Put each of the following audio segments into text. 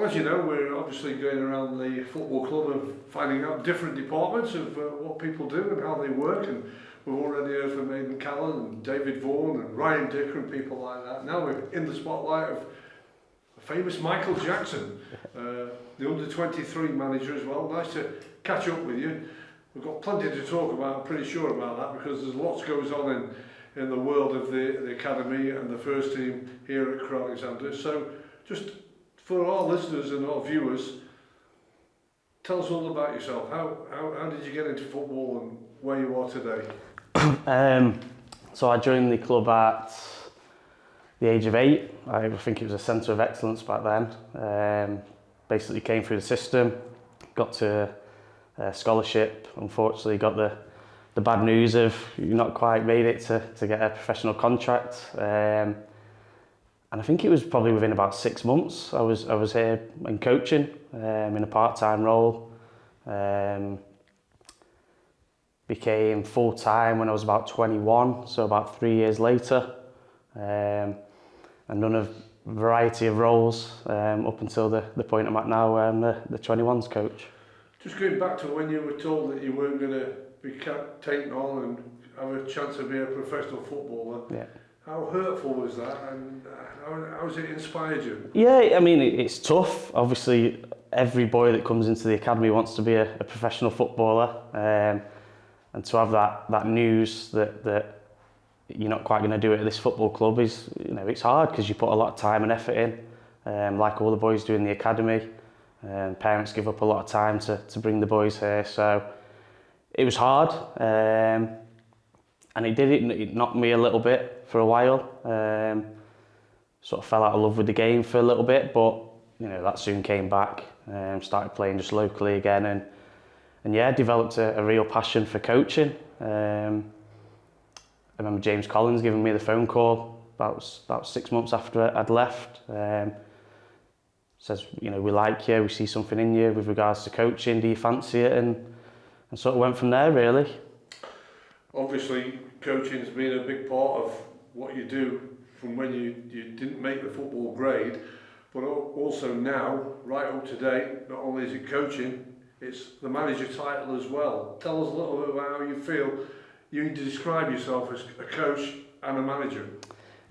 as you know, we're obviously going around the football club and finding out different departments of what people do and how they work. And we've already heard from Aidan Callan and David Vaughan and Ryan Dicker and people like that. Now we're in the spotlight of the famous Michael Jackson, the Under-23 manager as well. Nice to catch up with you. We've got plenty to talk about, I'm pretty sure about that, because there's lots goes on in the world of the academy and the first team here at Crewe Alexandra. So just for our listeners and our viewers, tell us all about yourself. How did you get into football and where you are today? So I joined the club at the age of 8. I think it was a centre of excellence back then. Basically came through the system, got to a scholarship. Unfortunately got the bad news of you not quite made it to get a professional contract. And I think it was probably within about 6 months I was here in coaching in a part-time role. Became full-time when I was about 21, so about 3 years later. And done a variety of roles up until the point I'm at now, where I'm the 21s coach. Just going back to when you were told that you weren't going to be taken on and have a chance to be a professional footballer, yeah. How hurtful was that, and how has it inspired you? Yeah, I mean, it's tough. Obviously, every boy that comes into the academy wants to be a professional footballer, and to have that news that you're not quite going to do it at this football club is, it's hard, because you put a lot of time and effort in, like all the boys do in the academy. Parents give up a lot of time to bring the boys here, so it was hard, and it knocked me a little bit for a while. Sort of fell out of love with the game for a little bit, but that soon came back. Started playing just locally again, and yeah, developed a real passion for coaching. I remember James Collins giving me the phone call about 6 months after I'd left. Says, we like you, we see something in you with regards to coaching, do you fancy it? And sort of went from there, really. Obviously, coaching has been a big part of what you do from when you didn't make the football grade, but also now, right up to date, not only is it coaching, it's the manager title as well. Tell us a little bit about how you feel you need to describe yourself as a coach and a manager.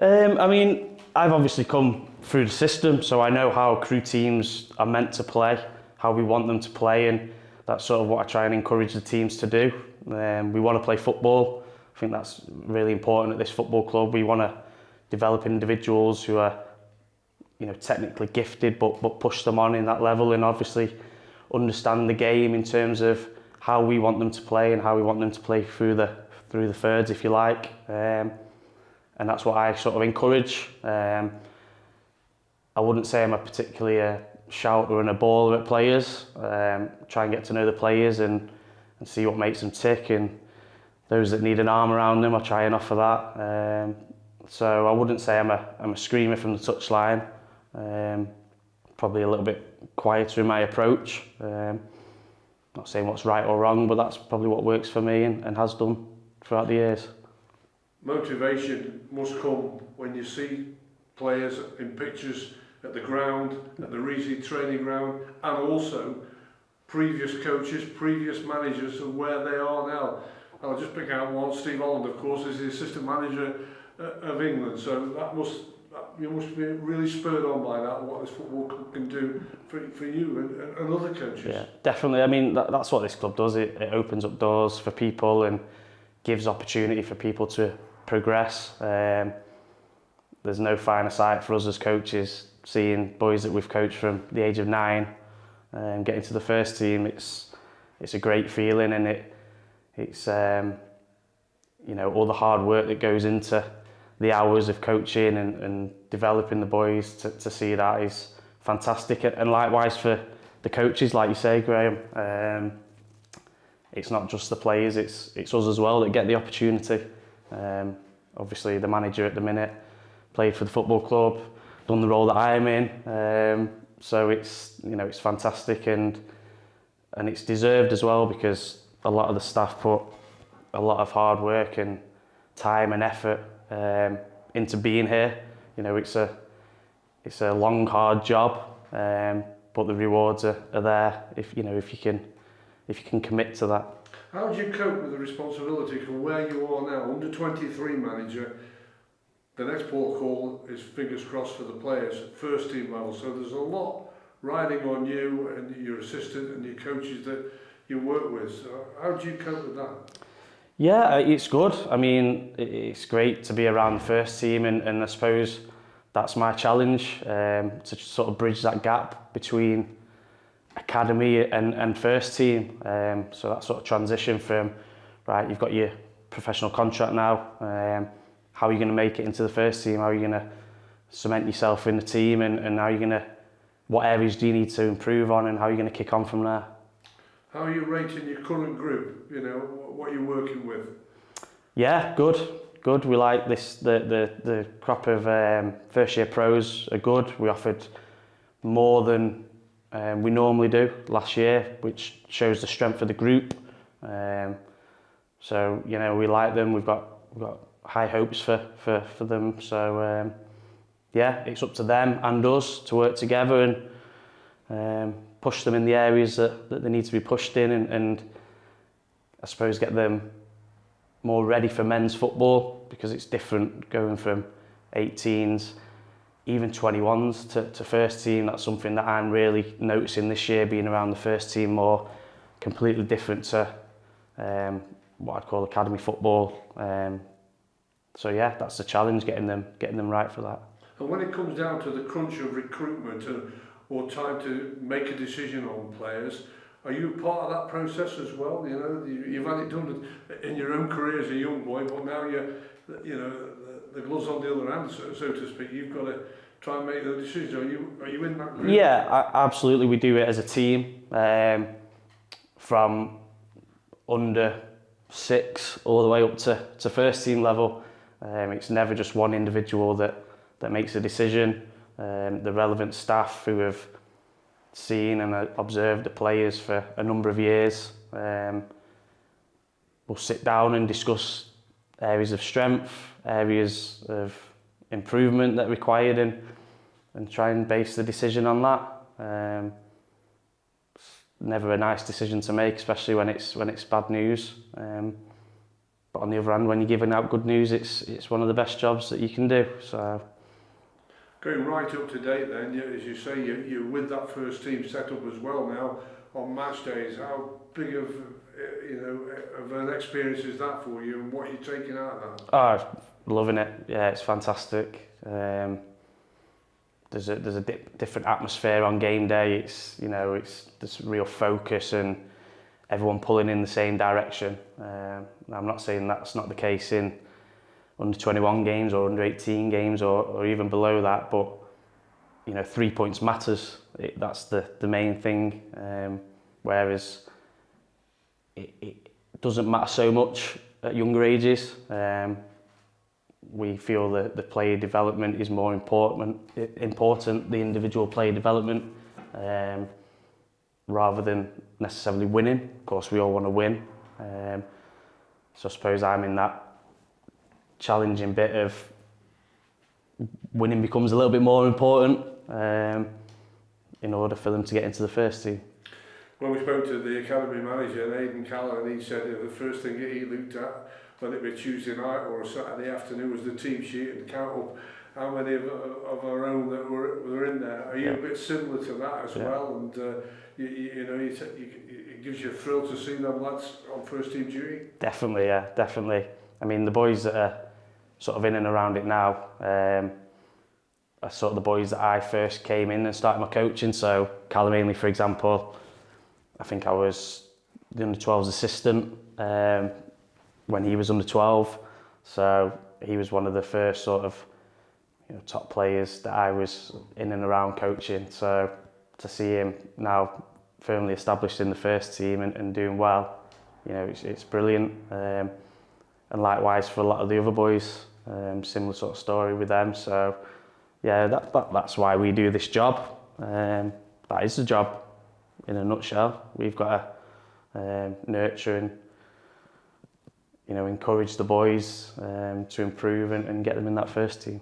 I mean, I've obviously come through the system, so I know how Crewe teams are meant to play, how we want them to play, and that's sort of what I try and encourage the teams to do. We want to play football. I think that's really important at this football club. We want to develop individuals who are, technically gifted, but push them on in that level, and obviously understand the game in terms of how we want them to play and how we want them to play through the thirds, if you like. And that's what I sort of encourage. I wouldn't say I'm a particularly a shouter and a baller at players. Try and get to know the players and see what makes them tick, and those that need an arm around them, I try and offer that. So I wouldn't say I'm a screamer from the touchline. Probably a little bit quieter in my approach. Not saying what's right or wrong, but that's probably what works for me and has done throughout the years. Motivation must come when you see players in pictures at the ground, at the Reezy training ground, and also previous coaches, previous managers and where they are now. And I'll just pick out one. Steve Holland, of course, is the assistant manager of England, so you must be really spurred on by that, what this football club can do for you and other coaches. Yeah, definitely. I mean, that's what this club does. It opens up doors for people and gives opportunity for people to progress. There's no finer sight for us as coaches, seeing boys that we've coached from the age of 9 getting to the first team. It's a great feeling, and it's all the hard work that goes into the hours of coaching and developing the boys to see that is fantastic. And likewise for the coaches, like you say, Graham, it's not just the players, it's us as well that get the opportunity. Obviously the manager at the minute played for the football club, done the role that I am in, so it's fantastic and it's deserved as well, because a lot of the staff put a lot of hard work and time and effort into being here. It's a long, hard job, but the rewards are there if you can commit to that. How do you cope with the responsibility from where you are now, under 23 manager? The next port of call is fingers crossed for the players at first team level. So there's a lot riding on you and your assistant and your coaches that you work with. So how do you cope with that? Yeah, it's good. I mean, it's great to be around the first team, and I suppose that's my challenge, to sort of bridge that gap between academy and first team. So that sort of transition from, right, you've got your professional contract now, how are you going to make it into the first team? How are you going to cement yourself in the team, and how are you going to, what areas do you need to improve on, and how are you going to kick on from there? How are you rating your current group? You know, what you're working with? Yeah, good. We like this. The crop of first year pros are good. We offered more than we normally do last year, which shows the strength of the group. So we like them. We've got high hopes for them. So yeah, it's up to them and us to work together and push them in the areas that they need to be pushed in, and I suppose get them more ready for men's football, because it's different going from 18s, even 21s to first team. That's something that I'm really noticing this year, being around the first team more, completely different to what I'd call academy football. So yeah, that's the challenge, getting them right for that. And when it comes down to the crunch of recruitment or time to make a decision on players, are you part of that process as well? You know, you've had it done in your own career as a young boy, but now the gloves on the other hand, so to speak. You've got to try and make the decision. Are you in that group? Yeah, absolutely. We do it as a team, from under 6 all the way up to first team level. It's never just one individual that makes a decision. The relevant staff who have seen and observed the players for a number of years will sit down and discuss areas of strength, areas of improvement that are required, and try and base the decision on that. It's never a nice decision to make, especially when it's bad news. But on the other hand, when you're giving out good news, it's one of the best jobs that you can do. So. Going right up to date then, as you say, you're with that first team setup as well now on match days. How big of an experience is that for you, and what are you taking out of that? Oh, loving it. Yeah, it's fantastic. There's a different atmosphere on game day. There's real focus and everyone pulling in the same direction. I'm not saying that's not the case in under 21 games or under 18 games or even below that, but 3 points matters. That's the main thing. Whereas it doesn't matter so much at younger ages. We feel that the player development is more important, the individual player development, rather than necessarily winning. Of course, we all want to win. So I suppose I'm in that challenging bit of winning becomes a little bit more important in order for them to get into the first team. When we spoke to the academy manager, Aidan Callan, he said the first thing that he looked at, whether it be Tuesday night or a Saturday afternoon, was the team sheet and count up how many of our own that were in there. Are you a bit similar to that as well? And it gives you a thrill to see them lads on first team duty? Definitely, yeah, definitely. I mean, the boys that are sort of in and around it now are sort of the boys that I first came in and started my coaching. So Callum Ainley, for example, I think I was the under-12s assistant when he was under-12. So he was one of the first sort of top players that I was in and around coaching. So to see him now firmly established in the first team and doing well, it's brilliant. And likewise for a lot of the other boys, similar sort of story with them. So yeah, that's why we do this job. That is the job in a nutshell. We've got to nurture and encourage the boys to improve and get them in that first team.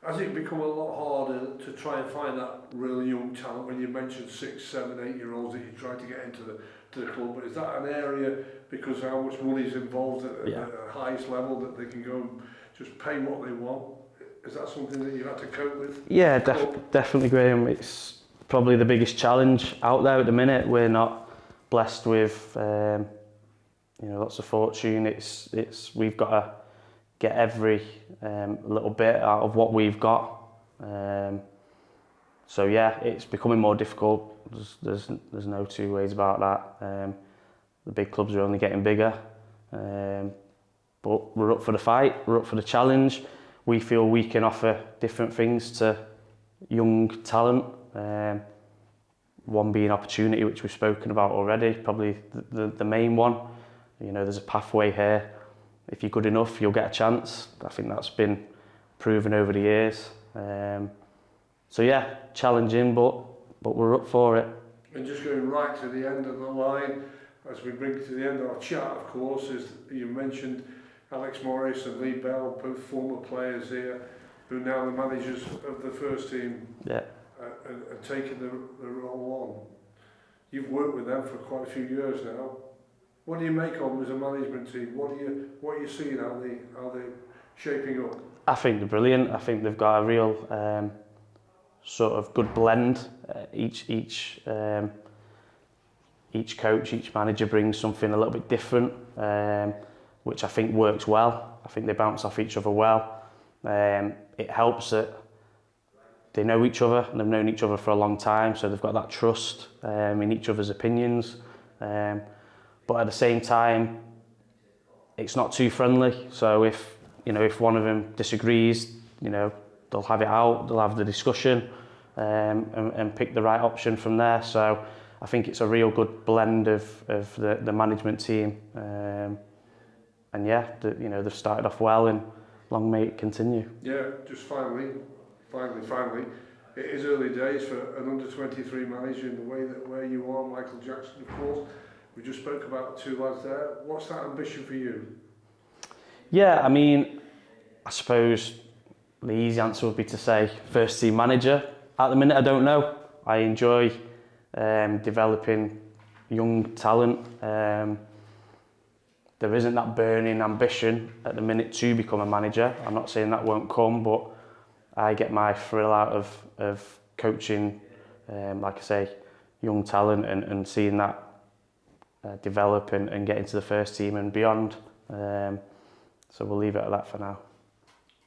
Has it become a lot harder to try and find that really young talent when you mentioned 6, 7, 8-year-olds that you try to get into the club? But is that an area, because how much money is involved at the highest level, that they can go and just pay what they want? Is that something that you had to cope with? Yeah, definitely, Graham. It's probably the biggest challenge out there at the minute. We're not blessed with lots of fortune. We've got to get every little bit out of what we've got. So yeah, it's becoming more difficult. There's no two ways about that. The big clubs are only getting bigger, but we're up for the fight. We're up for the challenge. We feel we can offer different things to young talent. One being opportunity, which we've spoken about already, probably the main one. You know, there's a pathway here. If you're good enough, you'll get a chance. I think that's been proven over the years. So yeah, challenging, but we're up for it. And just going right to the end of the line, as we bring to the end of our chat, of course, is you mentioned Alex Morris and Lee Bell, both former players here, who are now the managers of the first team, and taking the role on. You've worked with them for quite a few years now. What do you make of them as a management team? What are you seeing? How they shaping up? I think they're brilliant. I think they've got a real sort of good blend. Each coach, each manager brings something a little bit different, which I think works well. I think they bounce off each other well. It helps that they know each other and they've known each other for a long time, so they've got that trust in each other's opinions. But at the same time, it's not too friendly. So if one of them disagrees, they'll have it out, they'll have the discussion, and pick the right option from there. So I think it's a real good blend of the management team. And yeah, they've started off well, and long may it continue. Yeah, just finally, it is early days for an under-23 manager in the way that where you are, Michael Jackson, of course. We just spoke about the two lads there. What's that ambition for you? Yeah, I mean, I suppose the easy answer would be to say first team manager. At the minute, I don't know. I enjoy developing young talent. There isn't that burning ambition at the minute to become a manager. I'm not saying that won't come, but I get my thrill out of coaching, like I say, young talent and seeing that develop and get into the first team and beyond. So we'll leave it at that for now.